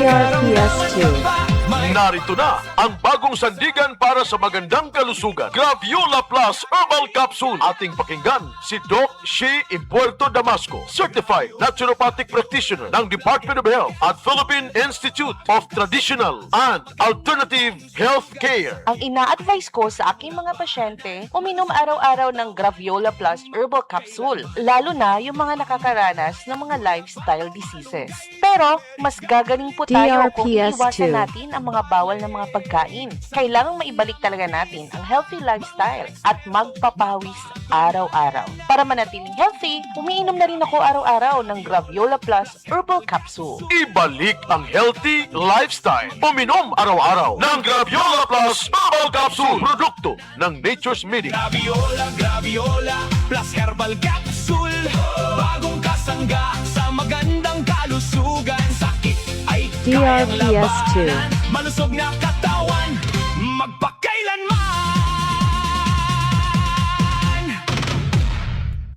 TRPS2. Narito na ang bagong sandigan para sa magandang kalusugan. Graviola Plus Herbal Capsule. Ating pakinggan si Doc Shi Impuerto Damasco, Certified Naturopathic Practitioner ng Department of Health at Philippine Institute of Traditional and Alternative Health Care. Ang ina-advise ko sa aking mga pasyente, uminom araw-araw ng Graviola Plus Herbal Capsule, lalo na yung mga nakakaranas ng mga lifestyle diseases. Pero, mas gagaling po tayo kung DRPS2. iwasan natin ang mga bawal na mga pagkain. Kailangang maibalik talaga natin ang healthy lifestyle at magpapawis araw-araw. Para manatiling healthy, umiinom na rin ako araw-araw ng Graviola Plus Herbal Capsule. Ibalik ang healthy lifestyle. Uminom araw-araw ng Graviola Plus Herbal Capsule. Produkto ng Nature's Meeting. Graviola plus herbal capsule. Bagong kasangga sa magandang kalusugan. Sakit ay kayang DRPS2. labanan. Malusog na katawan.